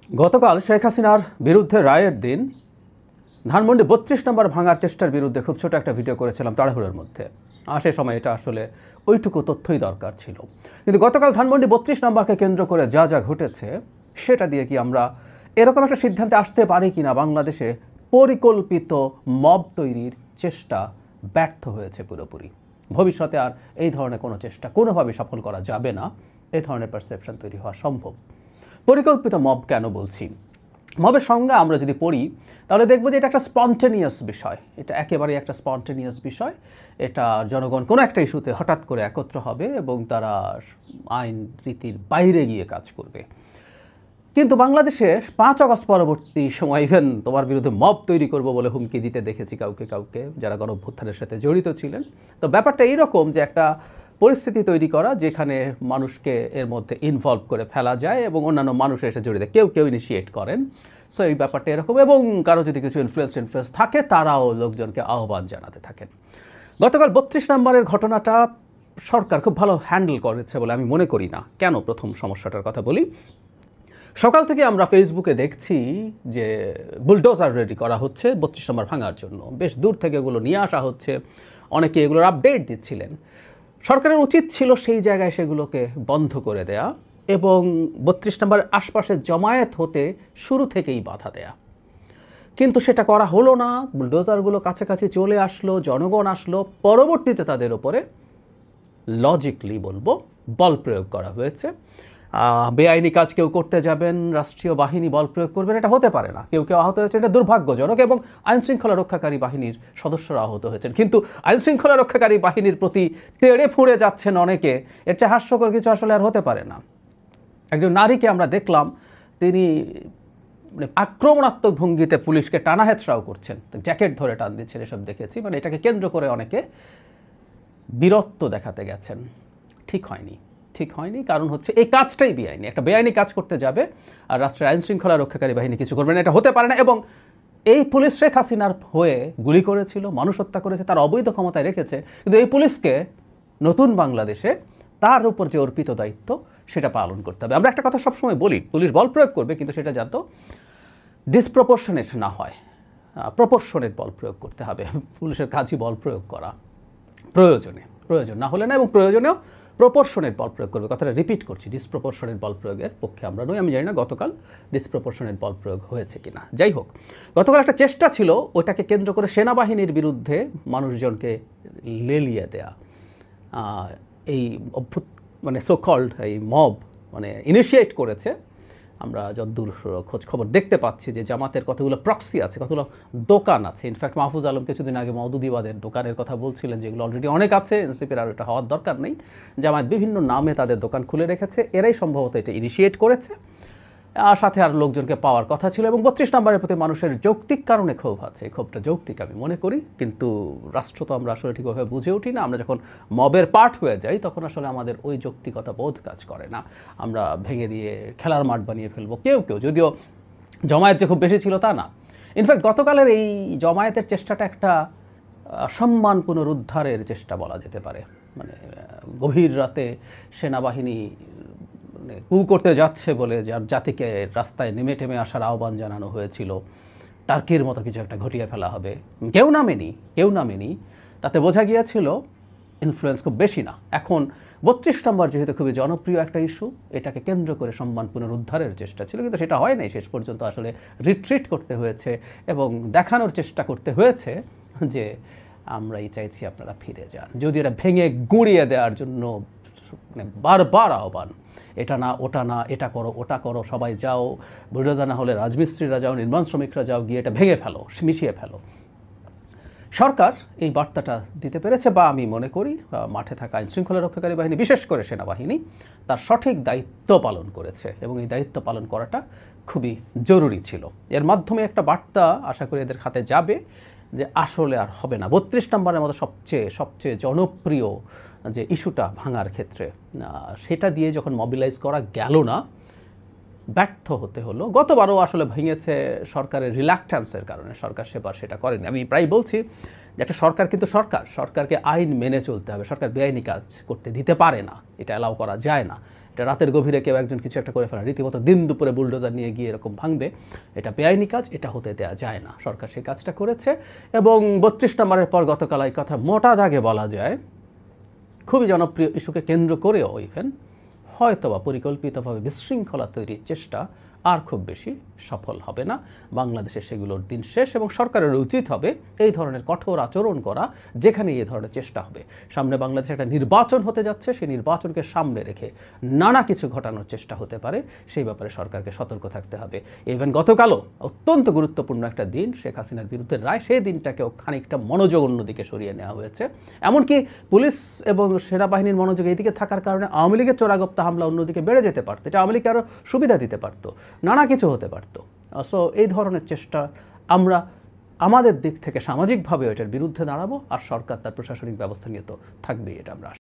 গতকাল শেখ হাসিনার বিরুদ্ধে রায়ের দিন ধানমন্ডি ৩২ নম্বর ভাঙার চেষ্টার বিরুদ্ধে খুব ছোট একটা ভিডিও করেছিলাম তাড়াহুড়োর মধ্যে। সে সময় এটা আসলে ওইটুকু তথ্যই দরকার ছিল, কিন্তু গতকাল ধানমন্ডি ৩২ নম্বরকে কেন্দ্র করে যা যা ঘটেছে সেটা দিয়ে কি আমরা এরকম একটা সিদ্ধান্তে আসতে পারি কিনা বাংলাদেশে পরিকল্পিত মব তৈরির চেষ্টা ব্যর্থ হয়েছে পুরোপুরি। ভবিষ্যতে আর এই ধরনের কোনো চেষ্টা কোনোভাবেই সফল করা যাবে না, এই ধরনের পারসেপশন তৈরি হওয়া সম্ভব। পরিকল্পিত মব কেন বলছি? মবের সংজ্ঞা আমরা যদি পড়ি তাহলে দেখব যে এটা একটা স্পন্টেনিয়াস বিষয়, এটা একেবারেই একটা স্পন্টেনিয়াস বিষয়। এটা জনগণ কোনো একটা ইস্যুতে হঠাৎ করে একত্র হবে এবং তারা আইন রীতির বাইরে গিয়ে কাজ করবে। কিন্তু বাংলাদেশে ৫ আগস্ট পরবর্তী সময় ইভেন তোমার বিরুদ্ধে মব তৈরি করব বলে হুমকি দিতে দেখেছি কাউকে কাউকে, যারা গণঅভ্যুত্থানের সাথে জড়িত ছিলেন। তো ব্যাপারটা এইরকম যে একটা পরিস্থিতি তৈরি করা যেখানে মানুষকে এর মধ্যে ইনভলভ করে ফেলা যায় এবং অন্যান্য মানুষ এসে জড়িত, কেউ কেউ ইনিশিয়েট করেন। সো এই ব্যাপারটা এরকম, এবং কারো যদি কিছু ইনফ্লুয়েন্স থাকে তারাও লোকজনকে আহ্বান জানাতে থাকেন। গতকাল ৩২ নম্বরের ঘটনাটা সরকার খুব ভালো হ্যান্ডেল করেছে বলে আমি মনে করি না। কেন? প্রথম সমস্যাটার কথা বলি। সকাল থেকে আমরা ফেসবুকে দেখছি যে বুলডোজার রেডি করা হচ্ছে ৩২ নম্বর ভাঙার জন্য, বেশ দূর থেকে এগুলো নিয়ে আসা হচ্ছে, অনেকে এগুলোর আপডেট দিচ্ছিলেন। সরকারের উচিত ছিল সেই জায়গায় সেগুলোকে বন্ধ করে দেয়া এবং ৩২ নম্বরের আশপাশে জমায়েত হতে শুরু থেকেই বাধা দেয়া, কিন্তু সেটা করা হলো না। বুলডোজারগুলো কাছাকাছি চলে আসলো, জনগণ আসলো, পরবর্তীতে তাদের ওপরে লজিকলি বলবো বল প্রয়োগ করা হয়েছে। বেআইনি কাজ কেউ করতে যাবেন, রাষ্ট্রীয় বাহিনী বল প্রয়োগ করবেন, এটা হতে পারে না। কেউ কেউ আহত হয়েছে, এটা দুর্ভাগ্যজনক, এবং আইনশৃঙ্খলা রক্ষাকারী বাহিনীর সদস্যরা আহত হয়েছেন। কিন্তু আইনশৃঙ্খলা রক্ষাকারী বাহিনীর প্রতি তেড়ে ফুঁড়ে যাচ্ছেন অনেকে, এর চেয়ে হাস্যকর কিছু আসলে আর হতে পারে না। একজন নারীকে আমরা দেখলাম, তিনি আক্রমণাত্মক ভঙ্গিতে পুলিশকে টানা হেঁচড়াও করছেন, জ্যাকেট ধরে টান দিচ্ছেন, এসব দেখেছি। এটাকে কেন্দ্র করে অনেকে বীরত্ব দেখাতে গেছেন। ঠিক হয়নি, কারণ হচ্ছে এই কাজটাই বেআইনি। একটা বেআইনি কাজ করতে যাবে আর রাষ্ট্রের আইন শৃঙ্খলা রক্ষাকারী বাহিনী কিছু করবে না, এটা হতে পারে না। এবং এই পুলিশ শেখ হাসিনার হয়ে গুলি করেছিল, মানুষ হত্যা করেছে, তার অবৈধ ক্ষমতায় রেখেছে, কিন্তু এই পুলিশকে নতুন বাংলাদেশে তার উপর যে অর্পিত দায়িত্ব সেটা পালন করতে হবে। আমরা একটা কথা সবসময় বলি, পুলিশ বল প্রয়োগ করবে, কিন্তু সেটা যাতে ডিসপ্রপোর্শনেট না হয়, প্রপোর্শনেট বল প্রয়োগ করতে হবে। পুলিশের কাজই বল প্রয়োগ করা, প্রয়োজন না হলে না, এবং প্রয়োজনেও প্রপোর্শনেট বল প্রয়োগ করবে। কথাটা রিপিট করছি, ডিসপ্রপোর্শনেট বল প্রয়োগের পক্ষে আমরা নই। আমি জানি না গতকাল ডিসপ্রপোর্শনেট বল প্রয়োগ হয়েছে কিনা। যাই হোক, গতকাল একটা চেষ্টা ছিল ওটাকে কেন্দ্র করে সেনাবাহিনীর বিরুদ্ধে মানুষজনকে লেলিয়ে দেয়া। এই সো-কল্ড এই মব ইনিশিয়েট করেছে। আমরা যতদূর খোঁজ খবর দেখতে পাচ্ছি যে জামাতের কতগুলো প্রক্সি আছে, কতগুলো দোকান আছে। ইনফ্যাক্ট মাহফুজ আলম কিছুদিন আগে মওদুদিবাদের দোকানের কথা বলছিলেন, যেগুলো অলরেডি অনেক আছে, এনসিপির আর এটা হওয়ার দরকার নেই। জামাত বিভিন্ন নামে তাদের দোকান খুলে রেখেছে, এরাই সম্ভবত এটা ইনিশিয়েট করেছে। সাথে আর লোকজনকে পাওয়ার কথা ছিল, এবং ৩২ নম্বরের প্রতি মানুষের যৌক্তিক কারণে ক্ষোভ আছে। এই ক্ষোভটা যৌক্তিক আমি মনে করি, কিন্তু রাষ্ট্র তো আমরা আসলে ঠিকভাবে বুঝে উঠি না। আমরা যখন মবের পার্ট হয়ে যাই তখন আসলে আমাদের ওই যৌক্তিকতা বোধ কাজ করে না। আমরা ভেঙে দিয়ে খেলার মাঠ বানিয়ে ফেলবো। কেউ যদিও জমায়েত যে খুব বেশি ছিল তা না। ইনফ্যাক্ট গতকালের এই জমায়েতের চেষ্টাটা একটা সম্মান পুনরুদ্ধারের চেষ্টা বলা যেতে পারে। গভীর রাতে সেনাবাহিনী কু করতে যাচ্ছে বলে যার জাতিকে রাস্তায় নেমে টেমে আসার আহ্বান জানানো হয়েছিল, টার্কির মতো কিছু একটা ঘটিয়ে ফেলা হবে, কেউ নামেনি। তাতে বোঝা গিয়েছিল ইনফ্লুয়েন্স খুব বেশি না। এখন ৩২ নম্বর যেহেতু খুবই জনপ্রিয় একটা ইস্যু, এটাকে কেন্দ্র করে সম্মান পুনরুদ্ধারের চেষ্টা ছিল, কিন্তু সেটা হয় নাই। শেষ পর্যন্ত আসলে রিট্রিট করতে হয়েছে এবং দেখানোর চেষ্টা করতে হয়েছে যে আমরাই চাইছি আপনারা ফিরে যান। যদি এটা ভেঙে গুঁড়িয়ে দেওয়ার জন্য বারবার আহ্বান, এটা না ওটা না, এটা করো ওটা করো, সবাই যাও, বুলডোজার না হলে রাজমিস্ত্রিরা যাও, নির্মাণ শ্রমিকরা যাও, গিয়ে এটা ভেঙে ফেলো, মিশিয়ে ফেলো। সরকার এই বার্তাটা দিতে পেরেছে, বা আমি মনে করি মাঠে থাকা আইনশৃঙ্খলা রক্ষাকারী বাহিনী, বিশেষ করে সেনাবাহিনী, তার সঠিক দায়িত্ব পালন করেছে, এবং এই দায়িত্ব পালন করাটা খুবই জরুরি ছিল। এর মাধ্যমে একটা বার্তা আশা করি এদের হাতে যাবে যে আসলে আর হবে না। ৩২ নম্বরের মতো সবচেয়ে জনপ্রিয় যে ইস্যুটা ভাঙার ক্ষেত্রে, সেটা দিয়ে যখন মোবিলাইজ করা গেল না, ব্যর্থ হতে হলো। গতবারও আসলে ভেঙেছে সরকারের রিল্যাক্টেন্সের কারণে, সরকার সেবার সেটা করেনি। আমি প্রায় বলছি যে একটা সরকার কিন্তু সরকারকে আইন মেনে চলতে হবে। সরকার বেআইনি কাজ করতে দিতে পারে না, এটা অ্যালাউ করা যায় না। এটা রাতের গভীরে কেউ একজন কিছু একটা করে ফেলা, রীতিমতো দিন দুপুরে বুলডোজার নিয়ে গিয়ে এরকম ভাঙবে, এটা বেআইনি কাজ, এটা হতে দেওয়া যায় না। সরকার সেই কাজটা করেছে এবং 32 নম্বরের পর গতকাল এই কথা মোটা দাগে বলা যায়, খুবই জনপ্রিয় ইস্যুকে কেন্দ্র করেও ইভেন হয়তোবা পরিকল্পিতভাবে বিশৃঙ্খলা তৈরির চেষ্টা আর খুব বেশি সফল হবে না। বাংলাদেশে সেগুলোর দিন শেষ এবং সরকারের উচিত হবে এই ধরনের কঠোর আচরণ করা যেখানে এই ধরনের চেষ্টা হবে। সামনে বাংলাদেশে একটা নির্বাচন হতে যাচ্ছে, সেই নির্বাচনকে সামনে রেখে নানা কিছু ঘটানোর চেষ্টা হতে পারে, সেই ব্যাপারে সরকারকে সতর্ক থাকতে হবে। ইভেন গতকালও অত্যন্ত গুরুত্বপূর্ণ একটা দিন, শেখ হাসিনার বিরুদ্ধে রায়, সেই দিনটাকেও খানিকটা মনোযোগ অন্যদিকে সরিয়ে নেওয়া হয়েছে। এমনকি পুলিশ এবং সেনাবাহিনীর মনোযোগ এইদিকে থাকার কারণে আওয়ামী লীগের চোরাগোপ্তা হামলা অন্যদিকে বেড়ে যেতে পারত, এটা আওয়ামী লীগকে আরও সুবিধা দিতে পারত, নানা কিছু হতে পারত। সো এই ধরনের চেষ্টা আমরা আমাদের দিক থেকে সামাজিকভাবে এটার বিরুদ্ধে দাঁড়াবো, আর সরকার তার প্রশাসনিক ব্যবস্থা নিয়ে তো থাকবেই, এটা আমরা